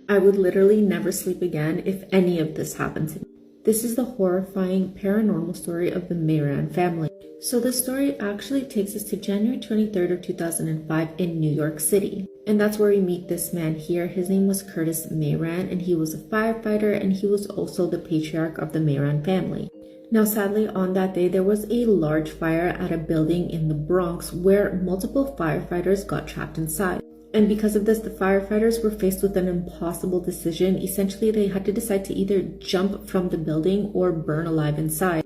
I would literally never sleep again if any of this happened to me. This is the horrifying paranormal story of the Mayran family. So the story actually takes us to January 23rd of 2005 in New York City. And that's where we meet this man here. His name was Curtis Mayran, and he was a firefighter, and he was also the patriarch of the Mayran family. Now, sadly, on that day, there was a large fire at a building in the Bronx where multiple firefighters got trapped inside. And because of this, the firefighters were faced with an impossible decision. Essentially, they had to decide to either jump from the building or burn alive inside.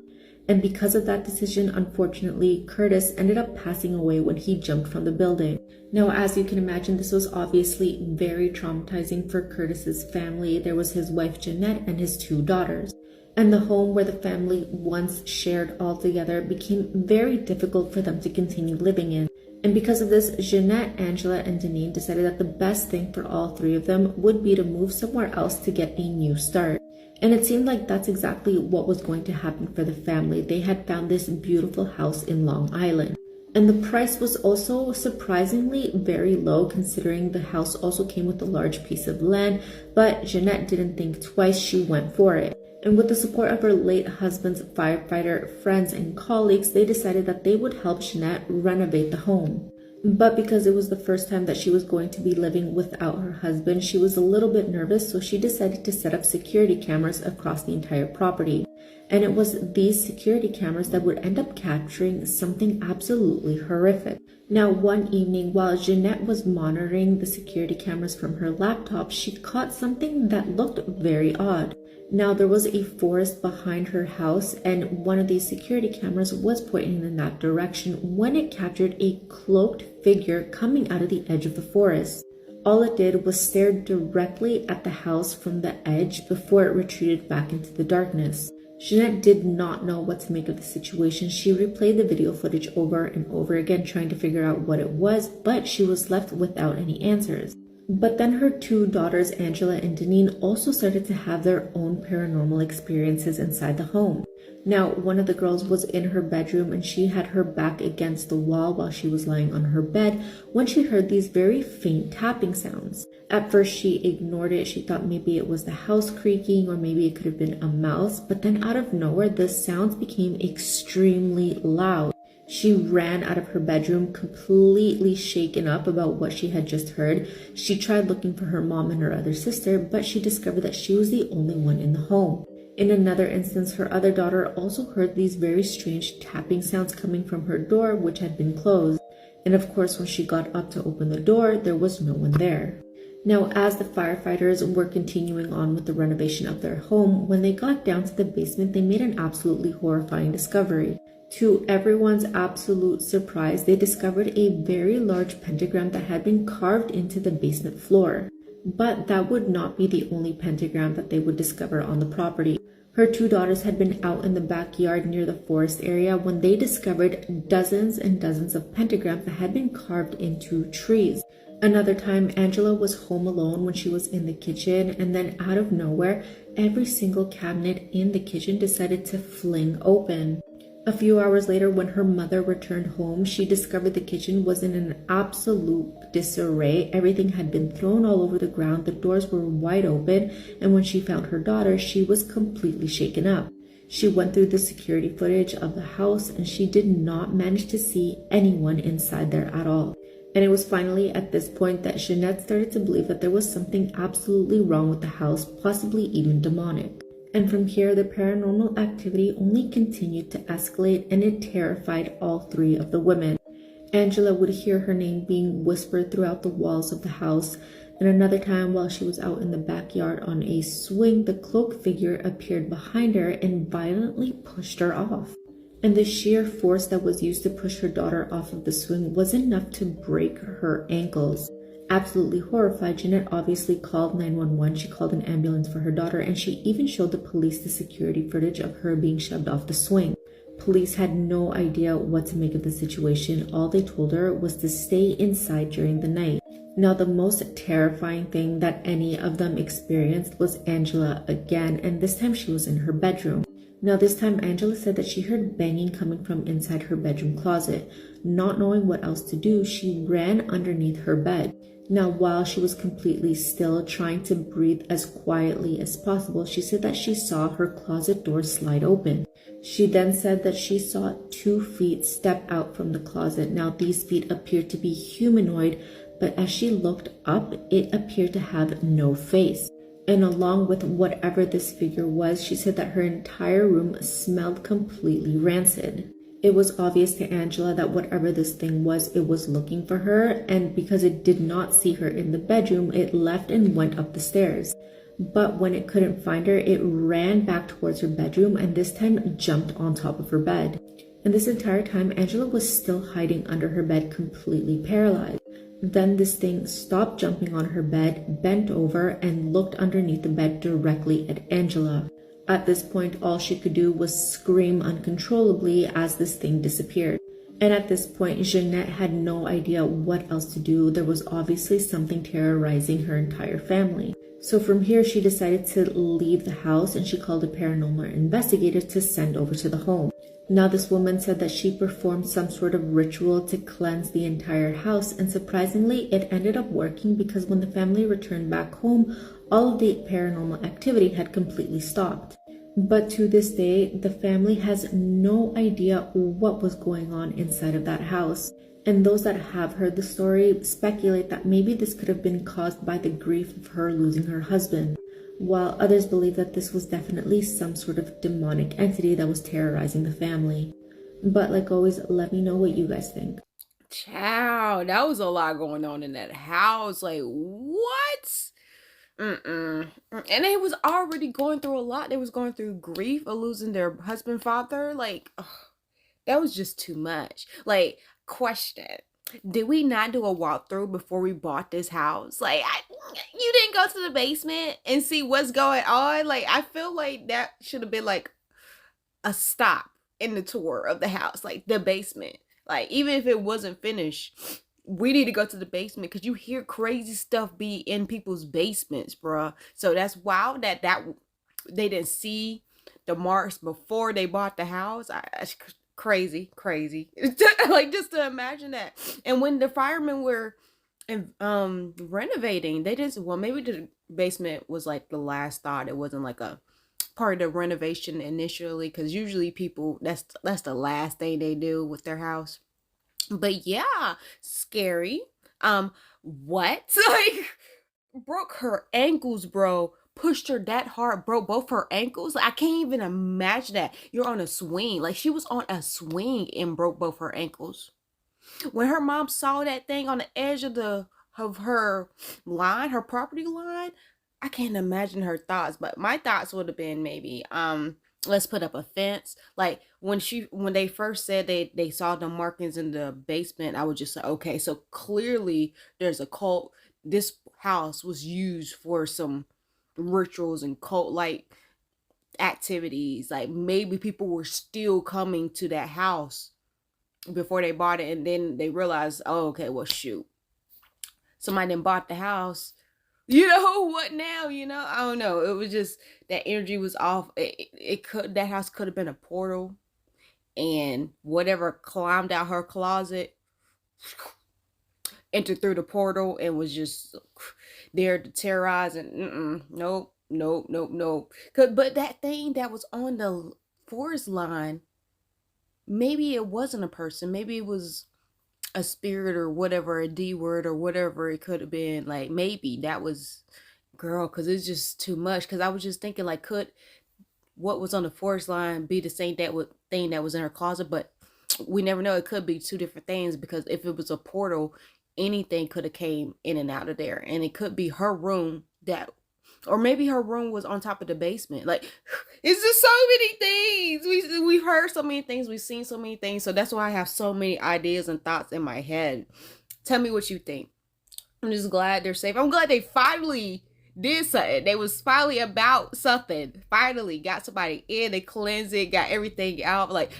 And because of that decision, unfortunately, Curtis ended up passing away when he jumped from the building. Now, as you can imagine, this was obviously very traumatizing for Curtis's family. There was his wife, Jeanette, and his 2 daughters. And the home where the family once shared all together became very difficult for them to continue living in. And because of this, Jeanette, Angela, and Deneen decided that the best thing for all 3 of them would be to move somewhere else to get a new start. And it seemed like that's exactly what was going to happen for the family. They had found this beautiful house in Long Island. And the price was also surprisingly very low, considering the house also came with a large piece of land. But Jeanette didn't think twice, she went for it. And with the support of her late husband's firefighter friends and colleagues, they decided that they would help Jeanette renovate the home. But because it was the first time that she was going to be living without her husband, she was a little bit nervous, so she decided to set up security cameras across the entire property. And it was these security cameras that would end up capturing something absolutely horrific. Now, one evening, while Jeanette was monitoring the security cameras from her laptop, she caught something that looked very odd. Now, there was a forest behind her house, and one of these security cameras was pointing in that direction when it captured a cloaked figure coming out of the edge of the forest. All it did was stare directly at the house from the edge before it retreated back into the darkness. Jeanette did not know what to make of the situation. She replayed the video footage over and over again, trying to figure out what it was, but she was left without any answers. But then her 2 daughters, Angela and Deneen, also started to have their own paranormal experiences inside the home. Now, one of the girls was in her bedroom and she had her back against the wall while she was lying on her bed when she heard these very faint tapping sounds. At first, she ignored it. She thought maybe it was the house creaking or maybe it could have been a mouse. But then out of nowhere, the sounds became extremely loud. She ran out of her bedroom, completely shaken up about what she had just heard. She tried looking for her mom and her other sister, but she discovered that she was the only one in the home. In another instance, her other daughter also heard these very strange tapping sounds coming from her door, which had been closed. And of course, when she got up to open the door, there was no one there. Now, as the firefighters were continuing on with the renovation of their home, when they got down to the basement, they made an absolutely horrifying discovery. To everyone's absolute surprise, they discovered a very large pentagram that had been carved into the basement floor. But that would not be the only pentagram that they would discover on the property. Her 2 daughters had been out in the backyard near the forest area when they discovered dozens and dozens of pentagrams that had been carved into trees. Another time, Angela was home alone when she was in the kitchen, and then out of nowhere, every single cabinet in the kitchen decided to fling open. A few hours later, when her mother returned home, she discovered the kitchen was in an absolute disarray. Everything had been thrown all over the ground. The doors were wide open. And when she found her daughter, she was completely shaken up. She went through the security footage of the house and she did not manage to see anyone inside there at all. And it was finally at this point that Jeanette started to believe that there was something absolutely wrong with the house, possibly even demonic. And from here, the paranormal activity only continued to escalate, and it terrified all 3 of the women. Angela would hear her name being whispered throughout the walls of the house, and another time while she was out in the backyard on a swing, the cloaked figure appeared behind her and violently pushed her off. And the sheer force that was used to push her daughter off of the swing was enough to break her ankles. Absolutely horrified, Jeanette obviously called 911. She called an ambulance for her daughter, and she even showed the police the security footage of her being shoved off the swing. Police had no idea what to make of the situation. All they told her was to stay inside during the night. Now, the most terrifying thing that any of them experienced was Angela again, and this time she was in her bedroom. Now, this time, Angela said that she heard banging coming from inside her bedroom closet. Not knowing what else to do, she ran underneath her bed. Now, while she was completely still, trying to breathe as quietly as possible, she said that she saw her closet door slide open. She then said that she saw 2 feet step out from the closet. Now, these feet appeared to be humanoid, but as she looked up, it appeared to have no face. And along with whatever this figure was, she said that her entire room smelled completely rancid. It was obvious to Angela that whatever this thing was, it was looking for her, and because it did not see her in the bedroom, it left and went up the stairs. But when it couldn't find her, it ran back towards her bedroom and this time jumped on top of her bed. And this entire time, Angela was still hiding under her bed, completely paralyzed. Then this thing stopped jumping on her bed, bent over, and looked underneath the bed directly at Angela. At this point, all she could do was scream uncontrollably as this thing disappeared. And at this point, Jeanette had no idea what else to do. There was obviously something terrorizing her entire family. So from here, she decided to leave the house and she called a paranormal investigator to send over to the home. Now, this woman said that she performed some sort of ritual to cleanse the entire house, and surprisingly, it ended up working because when the family returned back home, all of the paranormal activity had completely stopped. But to this day, the family has no idea what was going on inside of that house. And those that have heard the story speculate that maybe this could have been caused by the grief of her losing her husband, while others believe that this was definitely some sort of demonic entity that was terrorizing the family. But like always, let me know what you guys think. Child, that was a lot going on in that house. Like, what? And they was already going through a lot. They was going through grief of losing their husband, father. Like, ugh, that was just too much. Like, question. Did we not do a walkthrough before we bought this house? Like, you didn't go to the basement and see what's going on? Like, I feel like that should have been like a stop in the tour of the house, like the basement. Like, even if it wasn't finished, we need to go to the basement because you hear crazy stuff be in people's basements, bruh. So that's wild that they didn't see the marks before they bought the house. That's crazy. Like, just to imagine that. And when the firemen were renovating, they just, well, maybe the basement was like the last thought. It wasn't like a part of the renovation initially, because usually people, that's the last thing they do with their house. But yeah, scary. What? Like, broke her ankles, bro. Pushed her that hard, broke both her ankles. Like, I can't even imagine that. You're on a swing. Like, she was on a swing and broke both her ankles. When her mom saw that thing on the edge of her line, her property line, I can't imagine her thoughts. But my thoughts would have been maybe, let's put up a fence. Like, when they first said they saw the markings in the basement, I would just say, okay, so clearly there's a cult. This house was used for some rituals and cult like activities. Like, maybe people were still coming to that house before they bought it, and then they realized, oh, okay, well, shoot, somebody then bought the house. You know what now? I don't know. It was just that energy was off. That house could have been a portal, and whatever climbed out her closet entered through the portal and was just there to terrorize. And nope. But that thing that was on the forest line, maybe it wasn't a person. Maybe it was a spirit or whatever, a D word or whatever it could have been. Like, maybe that was, girl, because it's just too much. Because I was just thinking, like, could what was on the forest line be the same thing that was in her closet? But we never know. It could be two different things, because if it was a portal, anything could have came in and out of there. And it could be her room or maybe her room was on top of the basement. Like, it's just so many things. We've heard so many things. We've seen so many things. So that's why I have so many ideas and thoughts in my head. Tell me what you think. I'm just glad they're safe. I'm glad they finally did something. They was finally about something. Finally got somebody in. They cleansed it, got everything out. Like,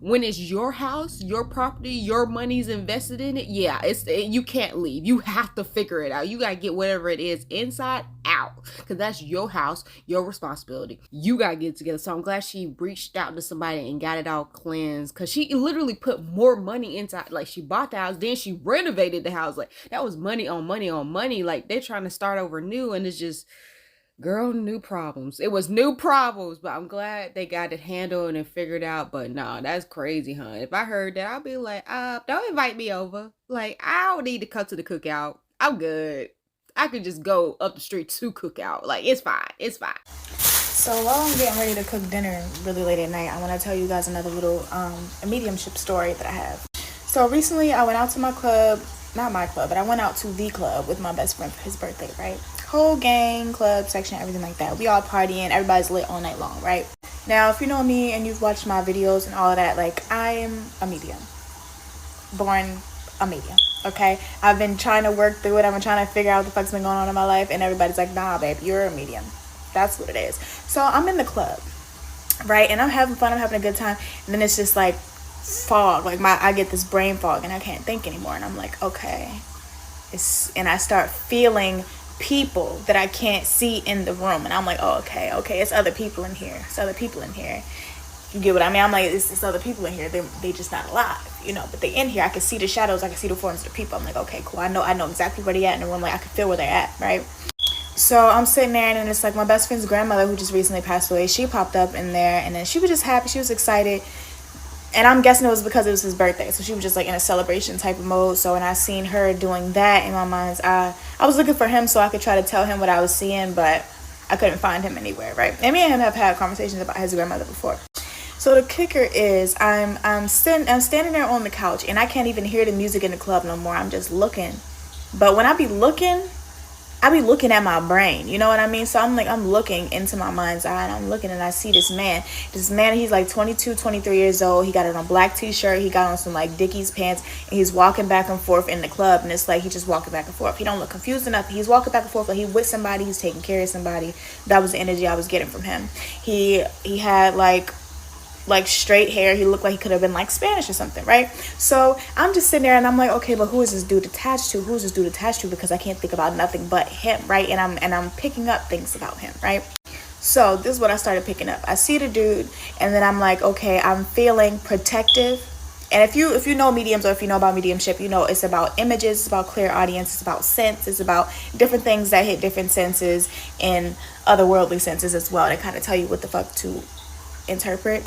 When it's your house, your property, your money's invested in it, yeah, you can't leave. You have to figure it out. You gotta get whatever it is inside out, because that's your house, your responsibility. You gotta get it together. So I'm glad she reached out to somebody and got it all cleansed, because she literally put more money inside. Like, she bought the house, then she renovated the house. Like, that was money on money on money. Like, they're trying to start over new, and it's just, girl, new problems. It was new problems, but I'm glad they got it handled and figured out. But nah, that's crazy, huh? If I heard that, I'd be like, don't invite me over. Like, I don't need to come to the cookout. I'm good. I could just go up the street to cookout. Like, it's fine. It's fine. So while I'm getting ready to cook dinner really late at night, I want to tell you guys another little a mediumship story that I have. So recently I went out to my club, not my club, but I went out to the club with my best friend for his birthday, right? Whole gang, club, section, everything like that. We all partying, everybody's lit all night long, right? Now, if you know me and you've watched my videos and all of that, like, I am a medium. Born a medium, okay? I've been trying to work through it. I've been trying to figure out what the fuck's been going on in my life, and everybody's like, nah, babe, you're a medium. That's what it is. So I'm in the club, right? And I'm having fun, I'm having a good time, and then it's just like fog. Like, I get this brain fog and I can't think anymore, and I'm like, okay. And I start feeling people that I can't see in the room, and I'm like, oh, okay, it's other people in here. It's other people in here. You get what I mean? I'm like, it's other people in here. They just not alive, you know, but they in here. I can see the shadows. I can see the forms of the people. I'm like, okay, cool. I know exactly where they at in the room. Like, I can feel where they're at, right? So I'm sitting there, and then it's like my best friend's grandmother, who just recently passed away. She popped up in there, and then she was just happy. She was excited. And I'm guessing it was because it was his birthday. So she was just like in a celebration type of mode. So when I seen her doing that, in my mind's eye, I was looking for him so I could try to tell him what I was seeing, but I couldn't find him anywhere, right? And me and him have had conversations about his grandmother before. So the kicker is I'm standing there on the couch, and I can't even hear the music in the club no more. I'm just looking. But when I be looking at my brain, you know what I mean? So I'm looking into my mind's eye, and I'm looking, and I see this man, he's like 22, 23 years old. He got on a black t-shirt. He got on some like Dickies pants, and he's walking back and forth in the club. And it's like, he just walking back and forth. He don't look confused enough. He's walking back and forth like he with somebody. He's taking care of somebody. That was the energy I was getting from him. He had like straight hair. He looked like he could have been like Spanish or something, right? So I'm just sitting there, and I'm like, okay, but who is this dude attached to? Who's this dude attached to? Because I can't think about nothing but him, right? And I'm picking up things about him, right? So this is what I started picking up. I see the dude, and then I'm like, okay, I'm feeling protective. And if you know mediums, or if you know about mediumship, you know it's about images, it's about clear audience, it's about sense, it's about different things that hit different senses and otherworldly senses as well, to kind of tell you what the fuck to interpret.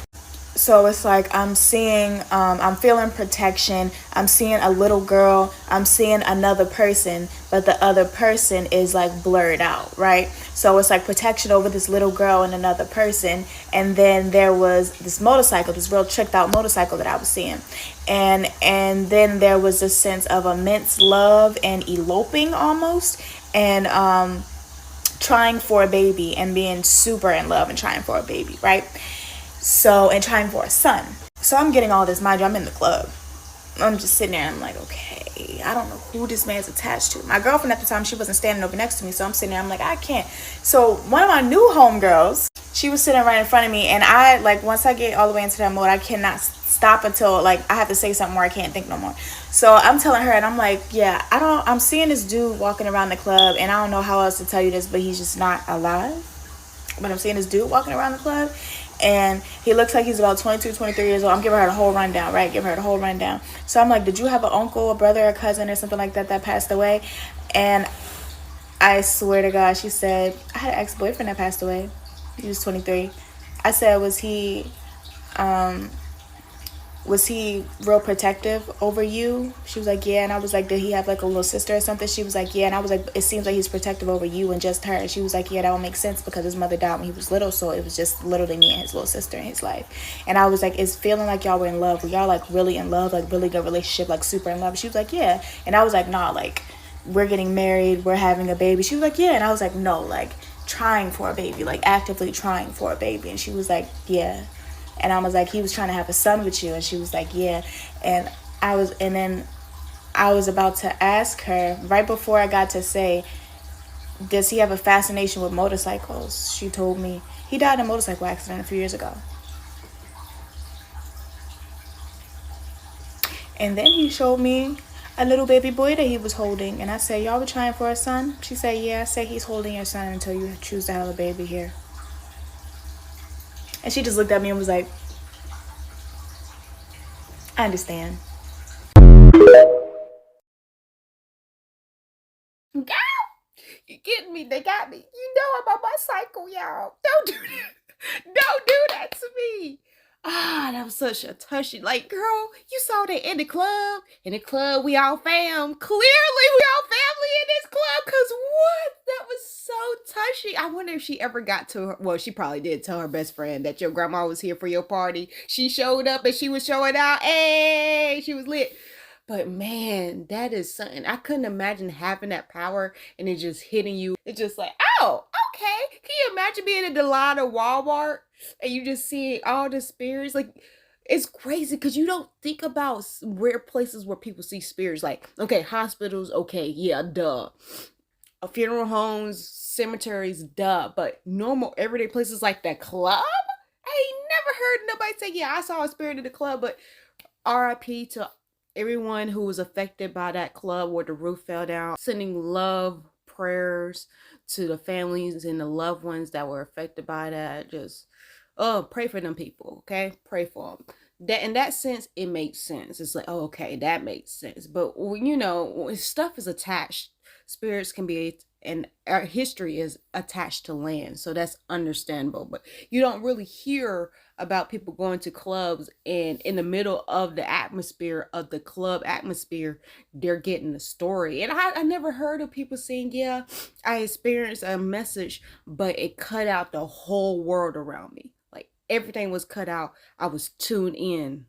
So it's like I'm feeling protection. I'm seeing a little girl. I'm seeing another person, but the other person is like blurred out, right? So it's like protection over this little girl and another person. And then there was this motorcycle, this real tricked out motorcycle that I was seeing. And then there was a sense of immense love and eloping almost, and trying for a baby, and being super in love and trying for a baby, right? So, and trying for a son. So I'm getting all this, mind you, I'm in the club. I'm just sitting there, and I'm like, okay, I don't know who this man's attached to. My girlfriend at the time, she wasn't standing over next to me, so I'm sitting there, I'm like, I can't. So one of my new homegirls, she was sitting right in front of me, and I, like, once I get all the way into that mode, I cannot stop until, like, I have to say something where I can't think no more. So I'm telling her, and I'm like, yeah, I'm seeing this dude walking around the club, and I don't know how else to tell you this, but he's just not alive. But I'm seeing this dude walking around the club, and he looks like he's about 22, 23 years old. I'm giving her the whole rundown, right? Give her the whole rundown. So I'm like, did you have an uncle, a brother, a cousin, or something like that passed away? And I swear to God, she said, I had an ex-boyfriend that passed away. He was 23. I said, was he real protective over you? She was like, yeah. And I was like, did he have like a little sister or something? She was like, yeah. And I was like, it seems like he's protective over you and just her. And she was like, yeah, that would make sense because his mother died when he was little, so it was just literally me and his little sister in his life. And I was like, it's feeling like y'all were in love. Were y'all like really in love, like really good relationship, like super in love? She was like, yeah. And I was like, nah, like we're getting married, we're having a baby. She was like, yeah. And I was like, no, like trying for a baby, like actively trying for a baby. And she was like, yeah. And I was like, he was trying to have a son with you. And she was like, yeah. And then I was about to ask her, right before I got to say, does he have a fascination with motorcycles? She told me he died in a motorcycle accident a few years ago. And then he showed me a little baby boy that he was holding. And I said, y'all were trying for a son? She said, yeah. I said, he's holding your son until you choose to have a baby here. And she just looked at me and was like, I understand. You getting me? They got me. You know I'm on my cycle, y'all. Don't do that. Don't do that to me. Ah, that was such a touchy. Like, girl, you saw that in the club. In the club, we all fam. Clearly, we all family in this club. Cause what? That was so touchy. I wonder if she ever got to her. Well, she probably did tell her best friend that your grandma was here for your party. She showed up and she was showing out. Hey, she was lit. But man, that is something. I couldn't imagine having that power and it just hitting you. It's just like, oh, okay. Can you imagine being in the line of Walmart and you just seeing all the spirits? Like, it's crazy because you don't think about rare places where people see spirits. Like, okay, hospitals, okay, yeah, duh. Funeral homes, cemeteries, duh. But normal, everyday places like the club? I ain't never heard nobody say, yeah, I saw a spirit in the club, but RIP to everyone who was affected by that club where the roof fell down. Sending love, prayers to the families and the loved ones that were affected by that. Just, pray for them people, okay? Pray for them. That in that sense, it makes sense. It's like, oh, okay, that makes sense. But, you know, when stuff is attached, spirits can be, and our history is attached to land. So that's understandable. But you don't really hear about people going to clubs and in the middle of the atmosphere of the club atmosphere, they're getting a story. And I never heard of people saying, yeah, I experienced a message, but it cut out the whole world around me. Like everything was cut out. I was tuned in.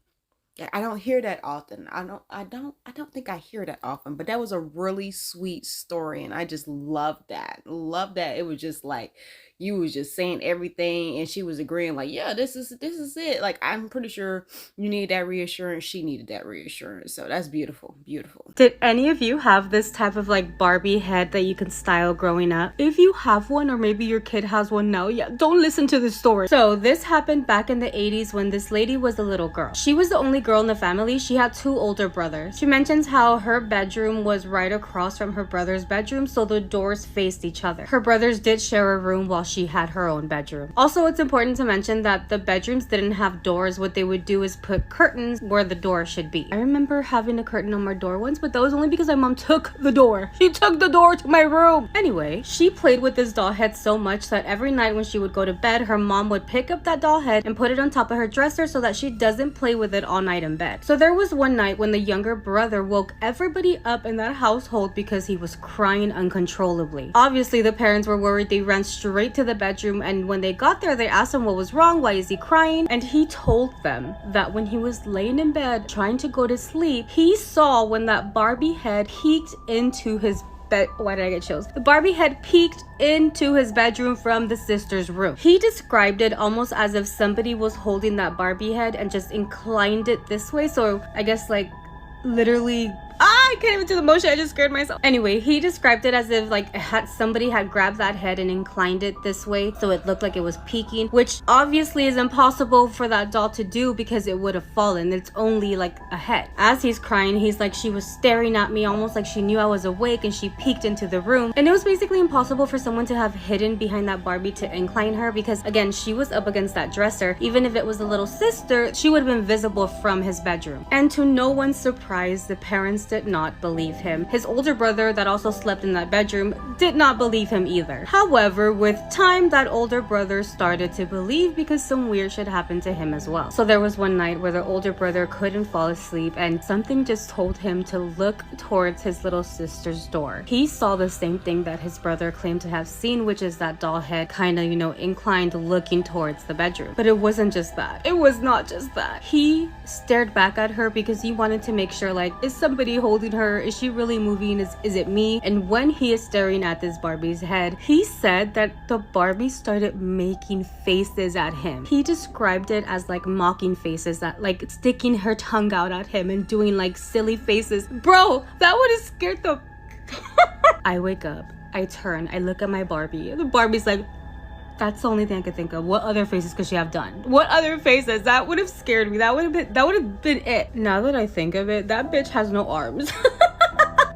I don't hear that often. I don't think I hear that often, but that was a really sweet story. And I just loved that. Loved that. It was just like, you was just saying everything and she was agreeing like, yeah, this is it. Like, I'm pretty sure you need that reassurance. She needed that reassurance. So that's beautiful. Beautiful. Did any of you have this type of like Barbie head that you can style growing up? If you have one, or maybe your kid has one now, yeah, don't listen to this story. So this happened back in the 80s when this lady was a little girl. She was the only girl in the family. She had 2 older brothers. She mentions how her bedroom was right across from her brother's bedroom, so the doors faced each other. Her brothers did share a room while she had her own bedroom. Also, it's important to mention that the bedrooms didn't have doors. What they would do is put curtains where the door should be. I remember having a curtain on my door once, but that was only because my mom took the door. She took the door to my room. Anyway, she played with this doll head so much that every night when she would go to bed, her mom would pick up that doll head and put it on top of her dresser so that she doesn't play with it all night in bed. So there was one night when the younger brother woke everybody up in that household because he was crying uncontrollably. Obviously, the parents were worried. They ran straight to the bedroom, and when they got there, they asked him what was wrong, why is he crying? And he told them that when he was laying in bed trying to go to sleep, he saw when that Barbie head peeked into his bed. Why did I get chills? The Barbie head peeked into his bedroom from the sister's room. He described it almost as if somebody was holding that Barbie head and just inclined it this way. So I guess like literally, I can't even do the motion. I just scared myself. Anyway, he described it as if like somebody had grabbed that head and inclined it this way, so it looked like it was peeking, which obviously is impossible for that doll to do because it would have fallen. It's only like a head. As he's crying, he's like, she was staring at me almost like she knew I was awake, and she peeked into the room. And it was basically impossible for someone to have hidden behind that Barbie to incline her, because again, she was up against that dresser. Even if it was a little sister, she would have been visible from his bedroom. And to no one's surprise, the parents did not believe him. His older brother that also slept in that bedroom did not believe him either. However, with time, that older brother started to believe because some weird shit happened to him as well. So there was one night where the older brother couldn't fall asleep, and something just told him to look towards his little sister's door. He saw the same thing that his brother claimed to have seen, which is that doll head kind of, inclined looking towards the bedroom. But it wasn't just that. It was not just that. He stared back at her because he wanted to make sure, like, is somebody holding her? Is she really moving? Is it me? And when he is staring at this Barbie's head, he said that the Barbie started making faces at him. He described it as like mocking faces, that like sticking her tongue out at him and doing like silly faces. Bro, that would have scared the I wake up, I turn, I look at my Barbie. The Barbie's like That's the only thing I could think of. What other faces could she have done? What other faces? That would have scared me. That would have been it. Now that I think of it, that bitch has no arms.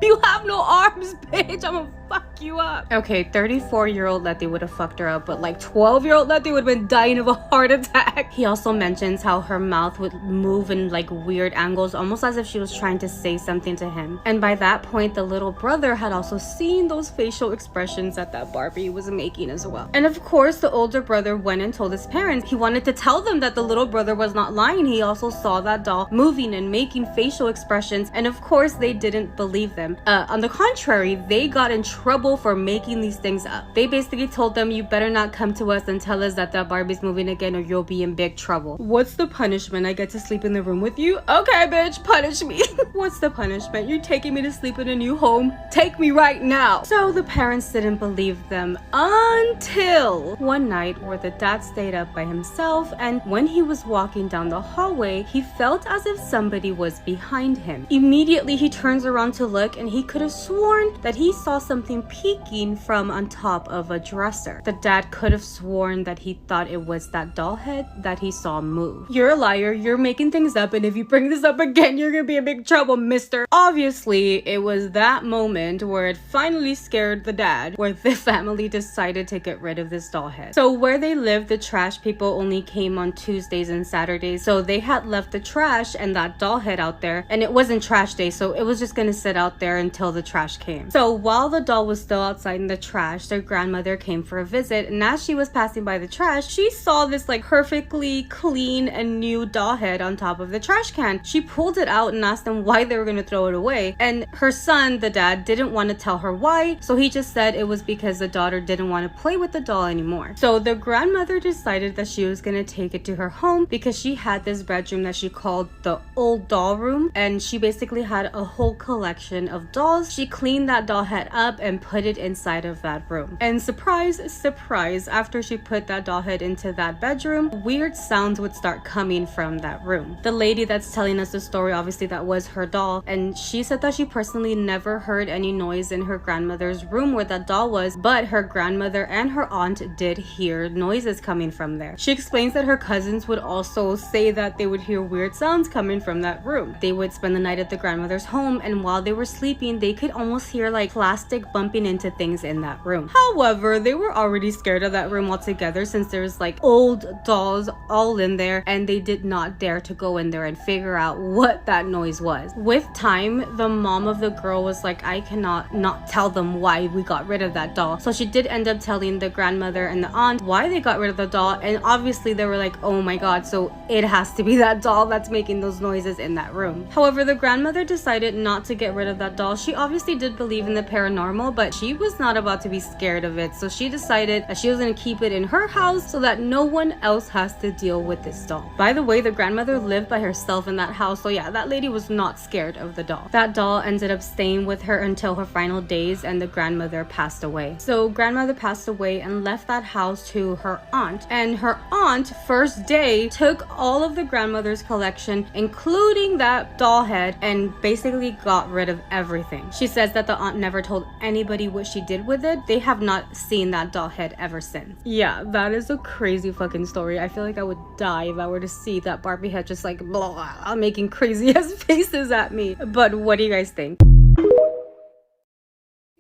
You have no arms, bitch. I'm gonna fuck you up. Okay, 34-year-old Letty would have fucked her up, but like 12-year-old Letty would have been dying of a heart attack. He also mentions how her mouth would move in like weird angles, almost as if she was trying to say something to him. And by that point, the little brother had also seen those facial expressions that Barbie was making as well. And of course, the older brother went and told his parents. He wanted to tell them that the little brother was not lying. He also saw that doll moving and making facial expressions, and of course, they didn't believe them. On the contrary, they got in trouble for making these things up. They basically told them, you better not come to us and tell us that Barbie's moving again or you'll be in big trouble. What's the punishment? I get to sleep in the room with you? Okay, bitch, punish me. What's the punishment? You're taking me to sleep in a new home? Take me right now. So the parents didn't believe them until one night where the dad stayed up by himself, and when he was walking down the hallway, he felt as if somebody was behind him. Immediately, he turns around to look, and he could have sworn that he saw something peeking from on top of a dresser. The dad could have sworn that he thought it was that doll head that he saw move. You're a liar, you're making things up, and if you bring this up again, you're gonna be in big trouble, mister. Obviously, it was that moment where it finally scared the dad, where the family decided to get rid of this doll head. So where they lived, the trash people only came on Tuesdays and Saturdays, so they had left the trash and that doll head out there, and it wasn't trash day, so it was just gonna sit out there until the trash came. So while the doll was still outside in the trash, their grandmother came for a visit, and as she was passing by the trash, she saw this like perfectly clean and new doll head on top of the trash can. She pulled it out and asked them why they were gonna throw it away, and her son, the dad, didn't want to tell her why, so he just said it was because the daughter didn't want to play with the doll anymore. So the grandmother decided that she was gonna take it to her home because she had this bedroom that she called the old doll room, and she basically had a whole collection of dolls. She cleaned that doll head up and put it inside of that room. And surprise, surprise, after she put that doll head into that bedroom, weird sounds would start coming from that room. The lady that's telling us the story, obviously that was her doll, and she said that she personally never heard any noise in her grandmother's room where that doll was, but her grandmother and her aunt did hear noises coming from there. She explains that her cousins would also say that they would hear weird sounds coming from that room. They would spend the night at the grandmother's home, and while they were sleeping, they could almost hear like plastic bumping into things in that room. However, they were already scared of that room altogether since there's like old dolls all in there, and they did not dare to go in there and figure out what that noise was. With time, the mom of the girl was like, I cannot not tell them why we got rid of that doll. So she did end up telling the grandmother and the aunt why they got rid of the doll, and obviously they were like, oh my god, so it has to be that doll that's making those noises in that room. However, the grandmother decided not to get rid of that doll. She obviously did believe in the paranormal, but she was not about to be scared of it, so she decided that she was going to keep it in her house so that no one else has to deal with this doll. By the way, the grandmother lived by herself in that house, so yeah, that lady was not scared of the doll. That doll ended up staying with her until her final days, and the grandmother passed away. So grandmother passed away and left that house to her aunt, and her aunt, first day, took all of the grandmother's collection, including that doll head, and basically got rid of everything. She says that the aunt never told anybody what she did with it. They have not seen that doll head ever since. Yeah, that is a crazy fucking story. I feel like I would die if I were to see that Barbie head just like blah, making crazy ass faces at me. But what do you guys think?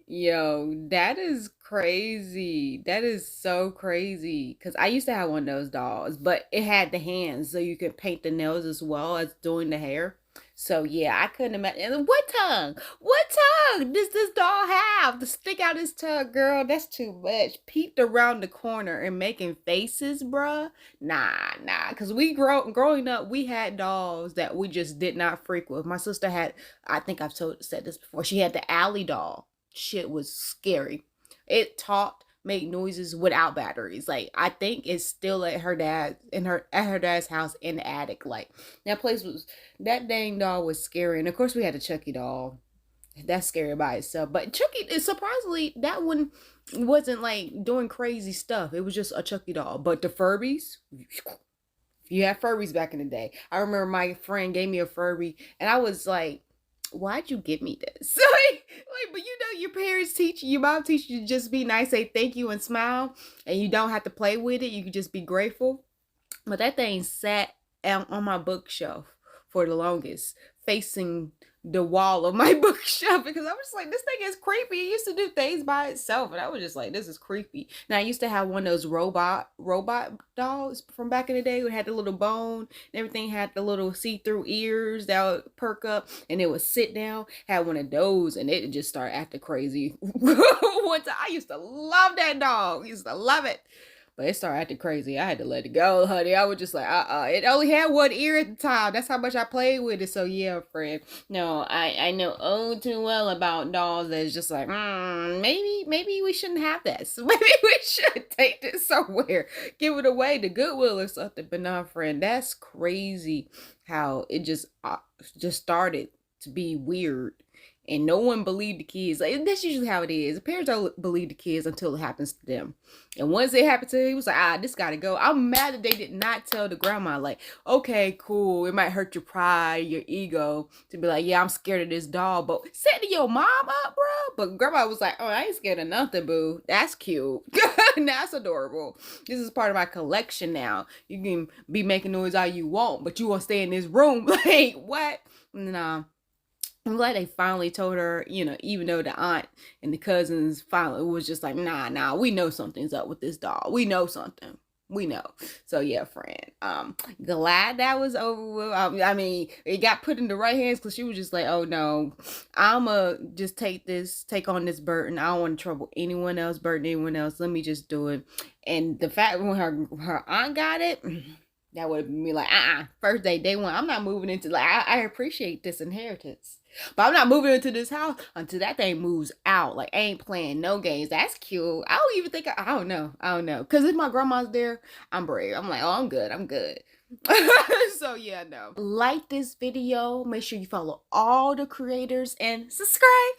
Yo, that is crazy. That is so crazy. Because I used to have one of those dolls, but it had the hands so you could paint the nails as well as doing the hair. So yeah, I couldn't imagine. And what tongue? What tongue does this doll have to stick out his tongue, girl? That's too much. Peeked around the corner and making faces, bruh. Nah. Cause growing up, we had dolls that we just did not freak with. My sister had, I think I've said this before. She had the alley doll. Shit was scary. It talked, made noises without batteries. Like, I think it's still at her dad's house in the attic. Like, that dang doll was scary. And of course we had a Chucky doll. That's scary by itself. But Chucky, surprisingly, that one wasn't like doing crazy stuff. It was just a Chucky doll. But the Furbies, you had Furbies back in the day. I remember my friend gave me a Furby, and I was like, why'd you give me this? But you know, your parents teach you, your mom teach you to just be nice, say thank you and smile, and you don't have to play with it. You can just be grateful. But that thing sat on my bookshelf for the longest, facing the wall of my bookshelf, because I was just like, this thing is creepy. It used to do things by itself, and I was just like, this is creepy. Now, I used to have one of those robot dolls from back in the day who had the little bone and everything, had the little see-through ears that would perk up, and it would sit down. Had one of those, and it just started acting crazy. One time, I used to love that dog. Used to love it. But it started acting crazy. I had to let it go, honey. I was just like, It only had one ear at the time. That's how much I played with it. So yeah, friend. No, I know all too well about dolls that's just like, maybe we shouldn't have this. Maybe we should take this somewhere. Give it away to Goodwill or something. But no, friend, that's crazy how it just started to be weird. And no one believed the kids. Like, that's usually how it is. The parents don't believe the kids until it happens to them. And once it happened to him, he was like, this gotta go. I'm mad that they did not tell the grandma, like, okay, cool. It might hurt your pride, your ego to be like, yeah, I'm scared of this doll. But setting your mom up, bro. But grandma was like, I ain't scared of nothing, boo. That's cute. That's adorable. This is part of my collection now. You can be making noise all you want, but you won't stay in this room. Like, what? Nah. I'm glad they finally told her, even though the aunt and the cousins finally was just like, nah, we know something's up with this doll. We know something. We know. So yeah, friend. Glad that was over with. I mean, it got put in the right hands because she was just like, oh no, I'ma just take on this burden. I don't want to trouble anyone else, burden anyone else. Let me just do it. And the fact when her aunt got it, that would be like, first day one, I'm not moving into, like, I appreciate this inheritance, but I'm not moving into this house until that thing moves out. Like, I ain't playing no games. That's cute. I don't even think, I don't know. Because if my grandma's there, I'm brave. I'm like, I'm good. So yeah, no. Like this video. Make sure you follow all the creators and subscribe.